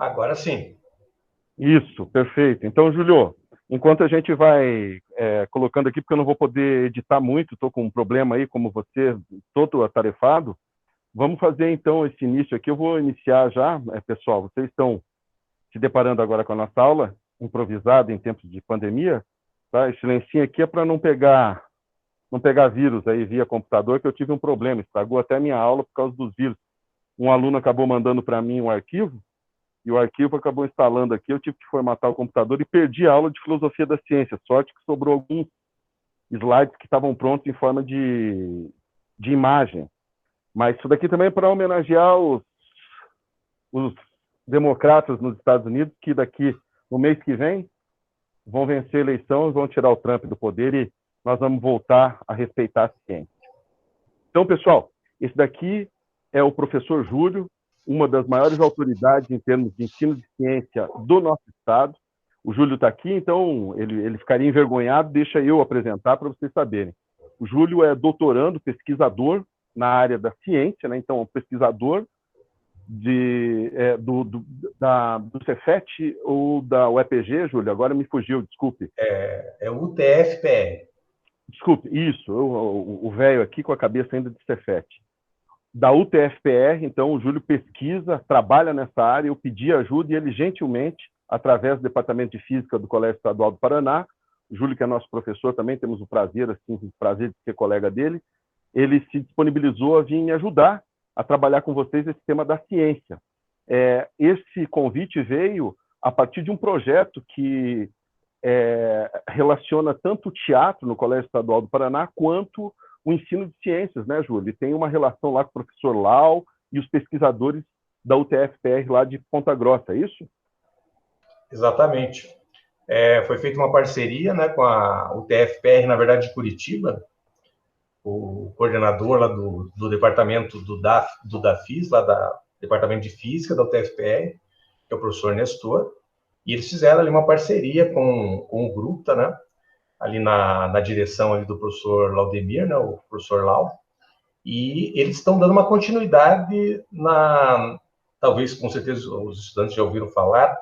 Agora sim. Isso, perfeito. Então, Júlio, enquanto a gente vai colocando aqui, porque eu não vou poder editar muito, estou com um problema aí, como você, todo atarefado, vamos fazer então esse início aqui. Eu vou iniciar já, pessoal. Vocês estão se deparando agora com a nossa aula improvisada em tempos de pandemia, tá? Esse lencinho aqui é para não pegar vírus aí via computador, que eu tive um problema, estragou até a minha aula por causa dos vírus. Um aluno acabou mandando para mim um arquivo, e o arquivo acabou instalando aqui, eu tive que formatar o computador e perdi a aula de filosofia da ciência. Sorte que sobrou alguns slides que estavam prontos em forma de imagem. Mas isso daqui também é para homenagear os democratas nos Estados Unidos, que daqui, no mês que vem, vão vencer a eleição e vão tirar o Trump do poder e nós vamos voltar a respeitar a ciência. Então, pessoal, esse daqui é o professor Júlio, uma das maiores autoridades em termos de ensino de ciência do nosso estado. O Júlio está aqui, então ele ficaria envergonhado, deixa eu apresentar para vocês saberem. O Júlio é doutorando, pesquisador na área da ciência, né? Então, pesquisador do Cefet ou da UEPG, Júlio? Agora me fugiu, desculpe. É o UTF-PR. Desculpe, isso, o velho aqui com a cabeça ainda de Cefet. Da UTF-PR, então o Júlio pesquisa, trabalha nessa área, eu pedi ajuda e ele gentilmente, através do Departamento de Física do Colégio Estadual do Paraná, o Júlio, que é nosso professor também, temos o prazer de ser colega dele, ele se disponibilizou a vir me ajudar a trabalhar com vocês esse tema da ciência. Esse convite veio a partir de um projeto que relaciona tanto o teatro no Colégio Estadual do Paraná quanto o ensino de ciências, né, Júlio? E tem uma relação lá com o professor Lau e os pesquisadores da UTF-PR lá de Ponta Grossa, é isso? Exatamente. Foi feita uma parceria, né, com a UTF-PR, na verdade, de Curitiba, o coordenador lá do departamento do DAFIS, lá do Departamento de Física da UTF-PR, que é o professor Nestor, e eles fizeram ali uma parceria com o grupo, né, ali na direção ali do professor Laudemir, né, o professor Lau, e eles estão dando uma continuidade talvez, com certeza, os estudantes já ouviram falar,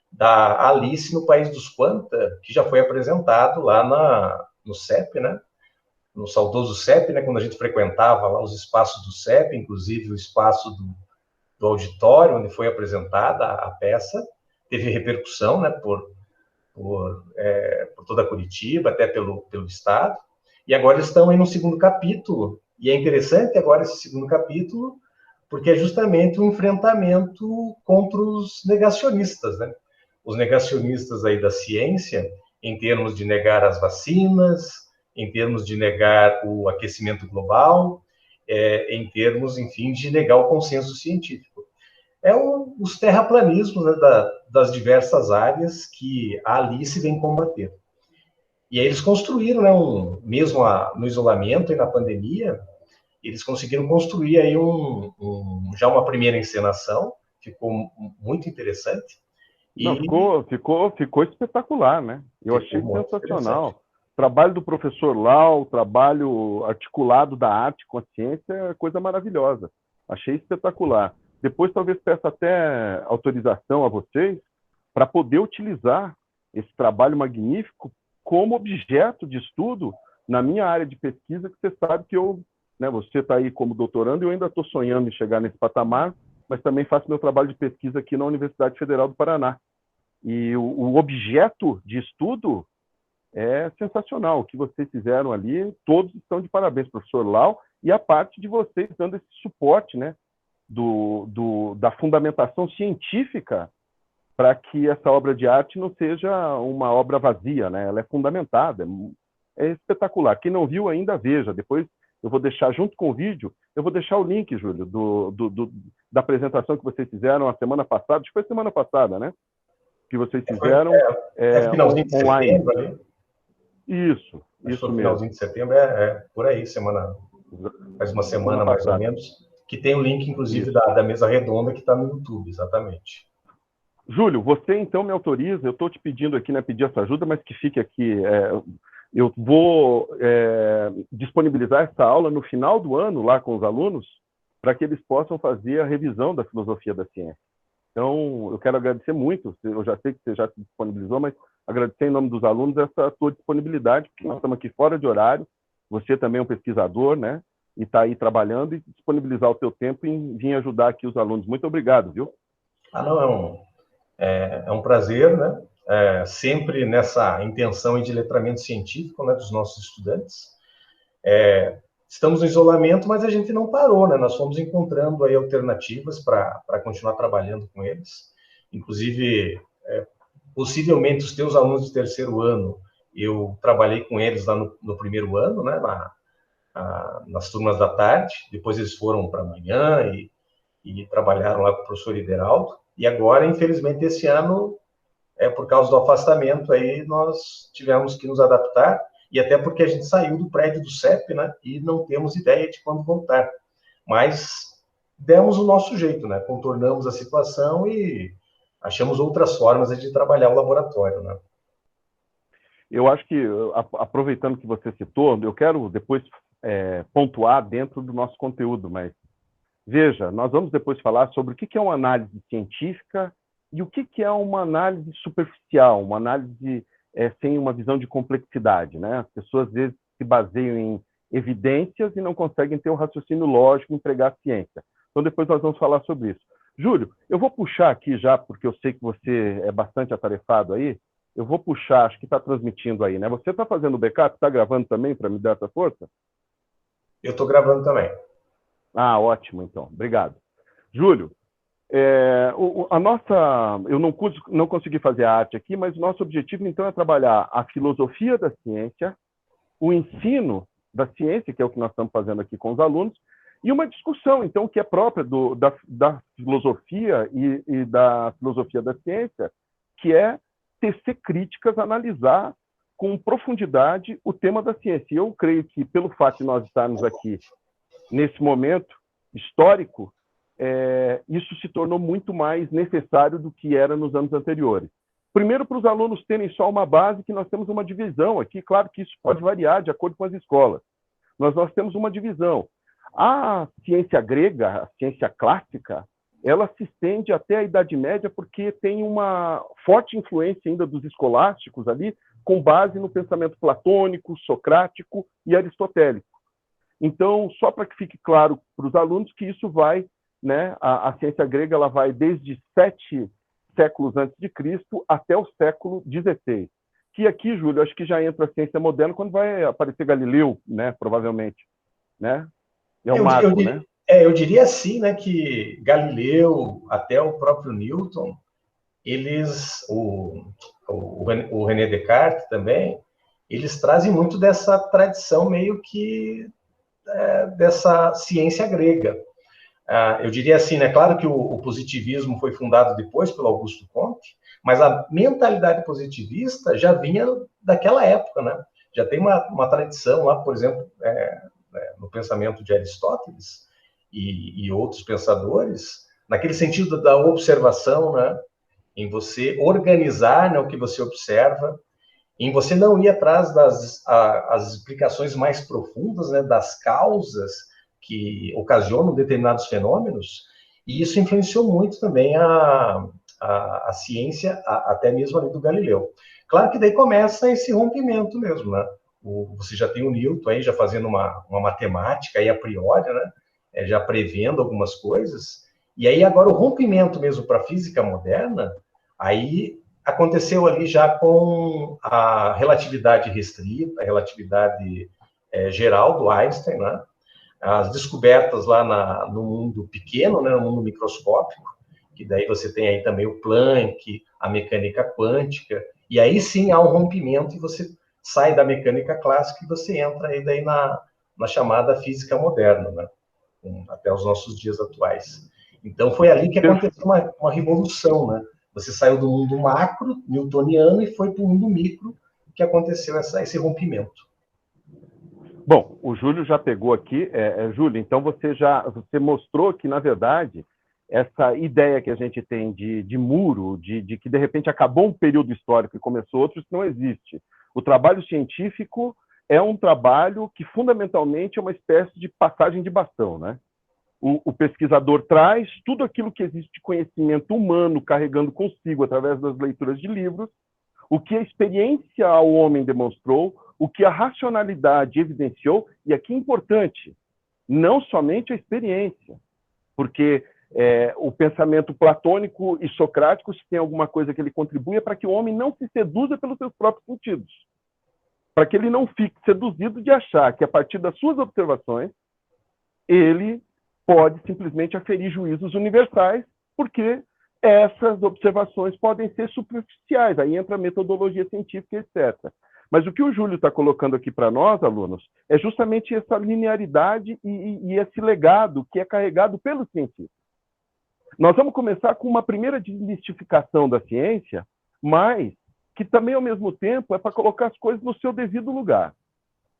da Alice no País dos Quanta, que já foi apresentado lá no CEP, né? No saudoso CEP, né? Quando a gente frequentava lá os espaços do CEP, inclusive o espaço do auditório, onde foi apresentada a peça, teve repercussão, né? Por toda Curitiba, até pelo estado. E agora estão aí no segundo capítulo, e é interessante agora esse segundo capítulo, porque é justamente um enfrentamento contra os negacionistas, né? Os negacionistas aí da ciência, em termos de negar as vacinas, em termos de negar o aquecimento global, em termos, enfim, de negar o consenso científico. Os terraplanismos, né, das diversas áreas que a Alice vem combater. E aí eles construíram, né, mesmo no isolamento e na pandemia, eles conseguiram construir aí já uma primeira encenação, ficou muito interessante. Não, E ficou espetacular, né? Eu ficou achei muito interessante. sensacional. O trabalho do professor Lau, o trabalho articulado da arte com a ciência é coisa maravilhosa. Achei espetacular. Depois talvez peça até autorização a vocês para poder utilizar esse trabalho magnífico como objeto de estudo na minha área de pesquisa, que você sabe que você está aí como doutorando e eu ainda estou sonhando em chegar nesse patamar, mas também faço meu trabalho de pesquisa aqui na Universidade Federal do Paraná. E o objeto de estudo é sensacional. O que vocês fizeram ali, todos estão de parabéns, professor Lau, e a parte de vocês dando esse suporte, né, da fundamentação científica para que essa obra de arte não seja uma obra vazia, né? Ela é fundamentada, é espetacular. Quem não viu ainda, veja. Depois eu vou deixar, junto com o vídeo, eu vou deixar o link, Júlio, da apresentação que vocês fizeram a semana passada, acho que foi semana passada, né? Que vocês fizeram finalzinho de online. setembro ali. Isso Foi mesmo. finalzinho de setembro, por aí, faz uma semana mais ou menos, que tem o link, inclusive, da mesa redonda que está no YouTube, exatamente. Júlio, você então me autoriza, eu estou te pedindo aqui, né, pedir essa ajuda, mas que fique aqui, eu vou disponibilizar essa aula no final do ano lá com os alunos, para que eles possam fazer a revisão da filosofia da ciência. Então, eu quero agradecer muito, eu já sei que você já se disponibilizou, mas agradecer em nome dos alunos essa sua disponibilidade, porque nós estamos aqui fora de horário, você também é um pesquisador, né? E está aí trabalhando e disponibilizar o seu tempo em vir ajudar aqui os alunos. Muito obrigado, viu? Não, é um prazer, né? Sempre nessa intenção de letramento científico, né, dos nossos estudantes. Estamos no isolamento, mas a gente não parou, né? Nós fomos encontrando aí alternativas para continuar trabalhando com eles. Inclusive, possivelmente os teus alunos de terceiro ano, eu trabalhei com eles lá no primeiro ano, né? Nas turmas da tarde. Depois eles foram para a manhã e trabalharam lá com o professor Ideraldo. E agora, infelizmente, esse ano, por causa do afastamento, aí nós tivemos que nos adaptar, e até porque a gente saiu do prédio do CEP, né, e não temos ideia de quando voltar. Mas demos o nosso jeito, né, contornamos a situação e achamos outras formas de trabalhar o laboratório, né. Eu acho que, aproveitando que você citou, eu quero depois pontuar dentro do nosso conteúdo, mas veja, nós vamos depois falar sobre o que é uma análise científica e o que é uma análise superficial, uma análise sem uma visão de complexidade, né? As pessoas, às vezes, se baseiam em evidências e não conseguem ter um raciocínio lógico e empregar a ciência. Então, depois nós vamos falar sobre isso. Júlio, eu vou puxar aqui já, porque eu sei que você é bastante atarefado aí, eu vou puxar, acho que está transmitindo aí, né? Você está fazendo o backup? Está gravando também para me dar essa força? Eu estou gravando também. Ah, ótimo, então. Obrigado. Júlio, a nossa... Eu não consegui fazer a arte aqui, mas o nosso objetivo, então, é trabalhar a filosofia da ciência, o ensino da ciência, que é o que nós estamos fazendo aqui com os alunos, e uma discussão, então, que é própria da filosofia e da filosofia da ciência, que é tecer críticas, analisar com profundidade o tema da ciência. E eu creio que, pelo fato de nós estarmos aqui nesse momento histórico, isso se tornou muito mais necessário do que era nos anos anteriores. Primeiro, para os alunos terem só uma base, que nós temos uma divisão aqui, claro que isso pode variar de acordo com as escolas, mas nós temos uma divisão. A ciência grega, a ciência clássica, ela se estende até a Idade Média porque tem uma forte influência ainda dos escolásticos ali, com base no pensamento platônico, socrático e aristotélico. Então, só para que fique claro para os alunos que isso vai, né, a ciência grega ela vai desde 7 séculos antes de Cristo até o século XVI. Que aqui, Júlio, acho que já entra a ciência moderna quando vai aparecer Galileu, né, provavelmente, né? É um marco, né? Eu diria assim, né, que Galileu, até o próprio Newton, o René Descartes também, eles trazem muito dessa tradição meio que dessa ciência grega. Eu diria assim, né, claro que o positivismo foi fundado depois pelo Augusto Comte, mas a mentalidade positivista já vinha daquela época, né? Já tem uma tradição lá, por exemplo, no pensamento de Aristóteles e outros pensadores, naquele sentido da observação, né? Em você organizar, né, o que você observa, em você não ir atrás as explicações mais profundas, né, das causas que ocasionam determinados fenômenos, e isso influenciou muito também a ciência, até mesmo ali do Galileu. Claro que daí começa esse rompimento mesmo, né? Você já tem o Newton aí já fazendo uma matemática aí a priori, né? Já prevendo algumas coisas, e aí agora o rompimento mesmo para a física moderna, aí aconteceu ali já com a relatividade restrita, a relatividade geral do Einstein, né? As descobertas lá no mundo pequeno, né? No mundo microscópico, que daí você tem aí também o Planck, a mecânica quântica, e aí sim há um rompimento e você sai da mecânica clássica e você entra aí daí na chamada física moderna, né? Até os nossos dias atuais. Então foi ali que aconteceu uma revolução, né? Você saiu do mundo macro, newtoniano, e foi para o mundo micro, que aconteceu esse rompimento. Bom, o Júlio já pegou aqui. Júlio, então você mostrou que, na verdade, essa ideia que a gente tem de muro, de que, de repente, acabou um período histórico e começou outro, isso não existe. O trabalho científico é um trabalho que, fundamentalmente, é uma espécie de passagem de bastão, né? o pesquisador traz tudo aquilo que existe de conhecimento humano carregando consigo através das leituras de livros, o que a experiência ao homem demonstrou, o que a racionalidade evidenciou, e aqui é importante, não somente a experiência, porque o pensamento platônico e socrático, se tem alguma coisa que ele contribui, é para que o homem não se seduza pelos seus próprios sentidos, para que ele não fique seduzido de achar que, a partir das suas observações, ele pode simplesmente aferir juízos universais, porque essas observações podem ser superficiais, aí entra a metodologia científica, etc. Mas o que o Júlio está colocando aqui para nós, alunos, é justamente essa linearidade e esse legado que é carregado pelos cientistas. Nós vamos começar com uma primeira desmistificação da ciência, mas que também, ao mesmo tempo, é para colocar as coisas no seu devido lugar,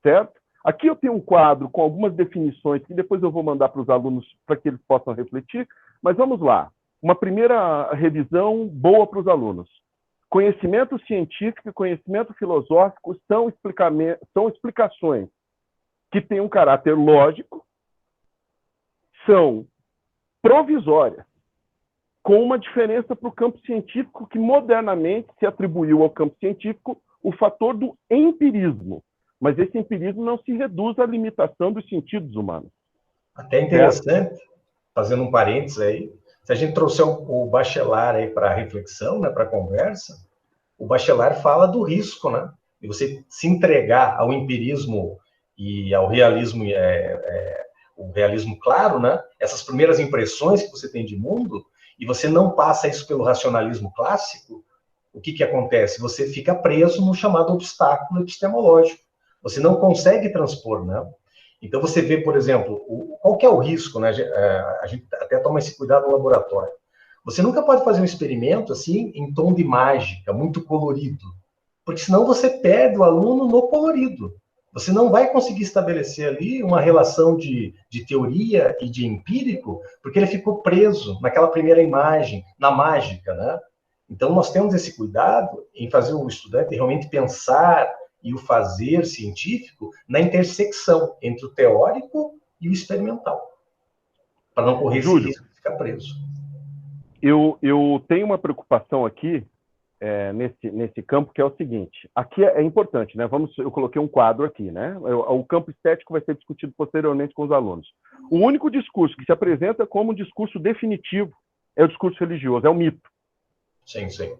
certo? Aqui eu tenho um quadro com algumas definições que depois eu vou mandar para os alunos para que eles possam refletir, mas vamos lá. Uma primeira revisão boa para os alunos. Conhecimento científico e conhecimento filosófico são explicações que têm um caráter lógico, são provisórias, com uma diferença para o campo científico que modernamente se atribuiu ao campo científico o fator do empirismo. Mas esse empirismo não se reduz à limitação dos sentidos humanos. Até interessante, fazendo um parênteses aí, se a gente trouxer o Bachelard aí para a reflexão, né, para a conversa, o Bachelard fala do risco, né, de você se entregar ao empirismo e ao realismo, o realismo claro, né, essas primeiras impressões que você tem de mundo, e você não passa isso pelo racionalismo clássico, o que acontece? Você fica preso no chamado obstáculo epistemológico. Você não consegue transpor, né? Então, você vê, por exemplo, qual que é o risco, né? A gente até toma esse cuidado no laboratório. Você nunca pode fazer um experimento assim, em tom de mágica, muito colorido, porque senão você perde o aluno no colorido. Você não vai conseguir estabelecer ali uma relação de teoria e de empírico, porque ele ficou preso naquela primeira imagem, na mágica, né? Então, nós temos esse cuidado em fazer o estudante realmente pensar e o fazer científico na intersecção entre o teórico e o experimental, para não correr esse risco de ficar preso. Eu tenho uma preocupação aqui nesse campo, que é o seguinte. Aqui é importante, né? Eu coloquei um quadro aqui, né? O campo estético vai ser discutido posteriormente com os alunos. O único discurso que se apresenta como um discurso definitivo é o discurso religioso, é o mito. Sim, sim.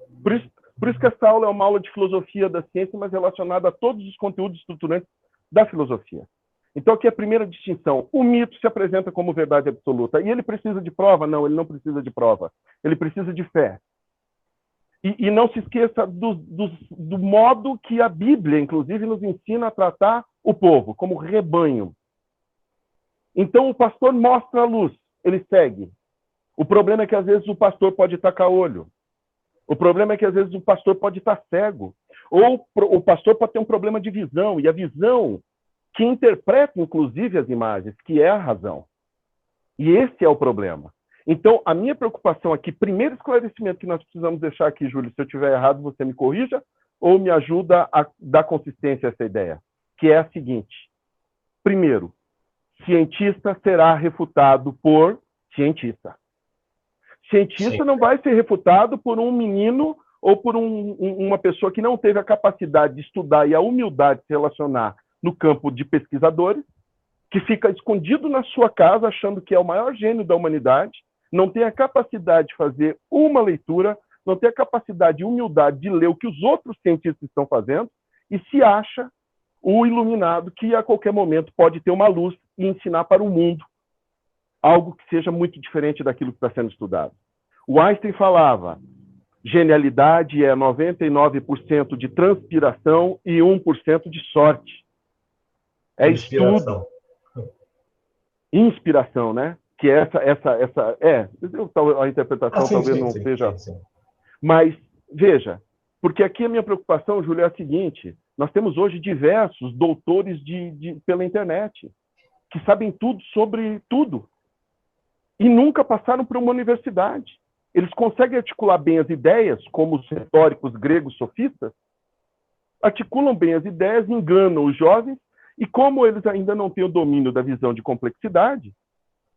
Por isso que essa aula é uma aula de filosofia da ciência, mas relacionada a todos os conteúdos estruturantes da filosofia. Então, aqui é a primeira distinção. O mito se apresenta como verdade absoluta. E ele precisa de prova? Não, ele não precisa de prova. Ele precisa de fé. E não se esqueça do modo que a Bíblia, inclusive, nos ensina a tratar o povo, como rebanho. Então, o pastor mostra a luz, ele segue. O problema é que, às vezes, o pastor pode tacar olho. O problema é que, às vezes, o pastor pode estar cego. Ou o pastor pode ter um problema de visão. E a visão que interpreta, inclusive, as imagens, que é a razão. E esse é o problema. Então, a minha preocupação aqui, primeiro esclarecimento que nós precisamos deixar aqui, Júlio, se eu estiver errado, você me corrija ou me ajuda a dar consistência a essa ideia, que é a seguinte. Primeiro, cientista será refutado por cientista. Cientista não vai ser refutado por um menino ou por uma pessoa que não teve a capacidade de estudar e a humildade de se relacionar no campo de pesquisadores, que fica escondido na sua casa achando que é o maior gênio da humanidade, não tem a capacidade de fazer uma leitura, não tem a capacidade e humildade de ler o que os outros cientistas estão fazendo e se acha o iluminado que a qualquer momento pode ter uma luz e ensinar para o mundo algo que seja muito diferente daquilo que está sendo estudado. O Einstein falava, genialidade é 99% de transpiração e 1% de sorte. É estudo. Inspiração, né? Que a interpretação talvez não seja... Sim. Mas, veja, porque aqui a minha preocupação, Júlio, é a seguinte, nós temos hoje diversos doutores pela internet, que sabem tudo sobre tudo, e nunca passaram por uma universidade. Eles conseguem articular bem as ideias, como os retóricos gregos sofistas, articulam bem as ideias, enganam os jovens, e como eles ainda não têm o domínio da visão de complexidade,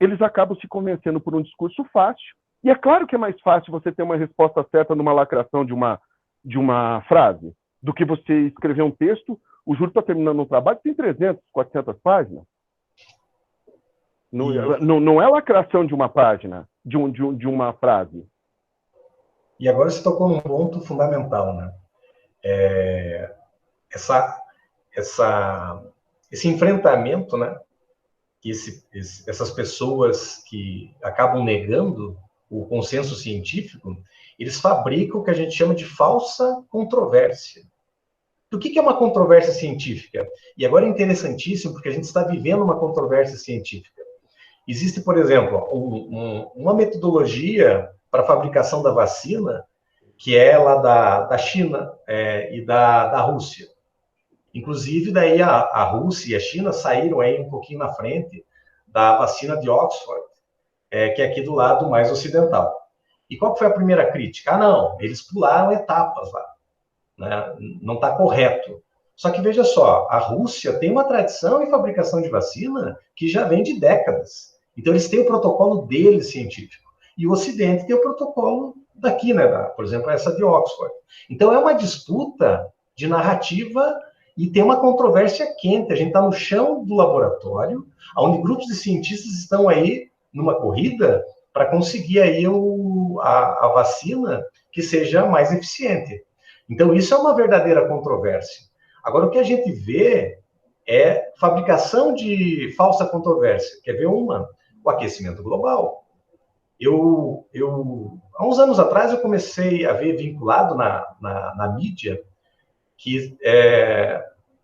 eles acabam se convencendo por um discurso fácil. E é claro que é mais fácil você ter uma resposta certa numa lacração de uma frase do que você escrever um texto. O Júlio está terminando um trabalho que tem 300, 400 páginas. Não é lacração de uma página, de uma frase. E agora você tocou num ponto fundamental, né? Esse enfrentamento, né? Essas pessoas que acabam negando o consenso científico, eles fabricam o que a gente chama de falsa controvérsia. O que é uma controvérsia científica? E agora é interessantíssimo, porque a gente está vivendo uma controvérsia científica. Existe, por exemplo, uma metodologia para a fabricação da vacina, que é lá da China e da Rússia. Inclusive, daí a Rússia e a China saíram aí um pouquinho na frente da vacina de Oxford, que é aqui do lado mais ocidental. E qual foi a primeira crítica? Não, eles pularam etapas lá, né? Não está correto. Só que veja só, a Rússia tem uma tradição em fabricação de vacina que já vem de décadas. Então, eles têm o protocolo deles científico. E o Ocidente tem o protocolo daqui, né? Por exemplo, essa de Oxford. Então, é uma disputa de narrativa e tem uma controvérsia quente. A gente está no chão do laboratório, onde grupos de cientistas estão aí numa corrida para conseguir aí a vacina que seja mais eficiente. Então, isso é uma verdadeira controvérsia. Agora, o que a gente vê é fabricação de falsa controvérsia. Quer ver uma? O aquecimento global. Há uns anos atrás, eu comecei a ver vinculado na mídia que,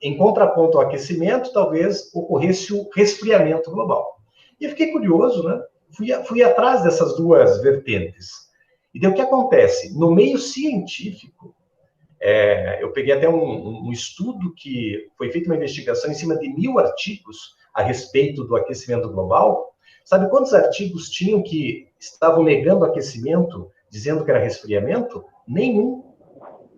em contraponto ao aquecimento, talvez ocorresse o resfriamento global. E eu fiquei curioso, né? Fui atrás dessas duas vertentes. E daí o que acontece? No meio científico, eu peguei até um estudo que foi feita uma investigação em cima de 1.000 artigos a respeito do aquecimento global. Sabe quantos artigos tinham que estavam negando o aquecimento, dizendo que era resfriamento? Nenhum.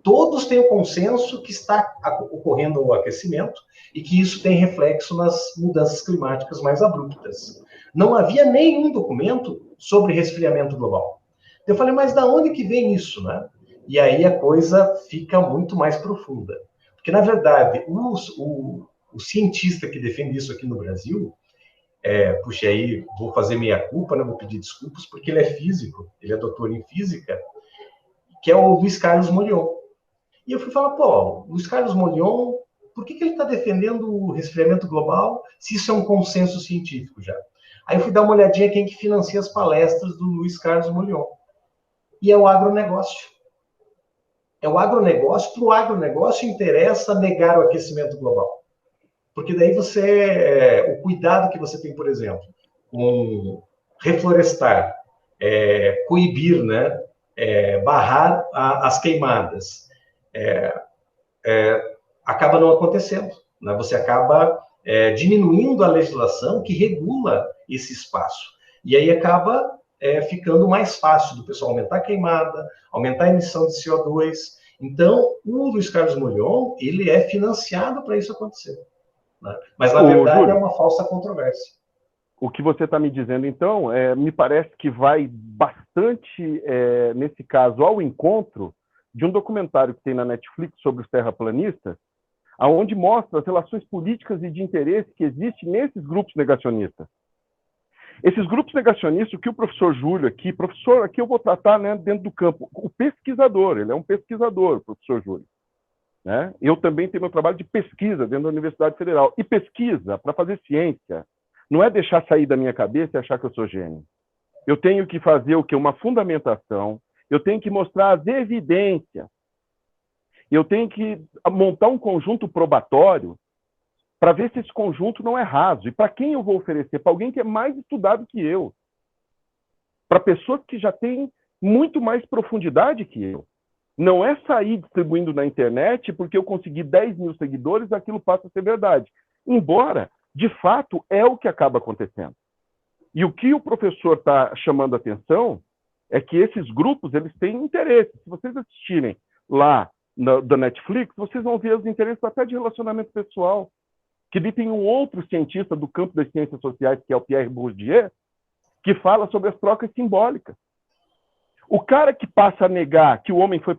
Todos têm o consenso que está ocorrendo o aquecimento e que isso tem reflexo nas mudanças climáticas mais abruptas. Não havia nenhum documento sobre resfriamento global. Eu falei, mas da onde que vem isso, né? E aí a coisa fica muito mais profunda. Porque, na verdade, o cientista que defende isso aqui no Brasil, puxa, aí vou fazer meia-culpa, né? Vou pedir desculpas, porque ele é físico, ele é doutor em física, que é o Luiz Carlos Molion. E eu fui falar, pô, Luiz Carlos Molion, por que ele está defendendo o resfriamento global se isso é um consenso científico já? Aí eu fui dar uma olhadinha quem que financia as palestras do Luiz Carlos Molion. E é o agronegócio. É o agronegócio. Para o agronegócio interessa negar o aquecimento global. Porque daí o cuidado que você tem, por exemplo, com reflorestar, coibir, né, barrar as queimadas, acaba não acontecendo, né? Você acaba diminuindo a legislação que regula esse espaço. E aí acaba ficando mais fácil do pessoal aumentar a queimada, aumentar a emissão de CO2. Então, o Luiz Carlos Molion, ele é financiado para isso acontecer, né? Mas, na verdade, Júlio, é uma falsa controvérsia. O que você está me dizendo, então, me parece que vai bastante, nesse caso, ao encontro de um documentário que tem na Netflix sobre os terraplanistas, aonde mostra as relações políticas e de interesse que existem nesses grupos negacionistas. Esses grupos negacionistas, o que o professor Júlio aqui, professor, aqui eu vou tratar, né, dentro do campo, o pesquisador, ele é um pesquisador, o professor Júlio, né? Eu também tenho meu trabalho de pesquisa dentro da Universidade Federal. E pesquisa, para fazer ciência, não é deixar sair da minha cabeça e achar que eu sou gênio. Eu tenho que fazer o quê? Uma fundamentação, eu tenho que mostrar as evidências, eu tenho que montar um conjunto probatório para ver se esse conjunto não é raso. E para quem eu vou oferecer? Para alguém que é mais estudado que eu. Para pessoas que já têm muito mais profundidade que eu. Não é sair distribuindo na internet porque eu consegui 10 mil seguidores, aquilo passa a ser verdade. Embora, de fato, é o que acaba acontecendo. E o que o professor está chamando a atenção é que esses grupos eles têm interesse. Se vocês assistirem lá da Netflix, vocês vão ver os interesses até de relacionamento pessoal. Que ali tem um outro cientista do campo das ciências sociais, que é o Pierre Bourdieu, que fala sobre as trocas simbólicas. O cara que passa a negar que o homem foi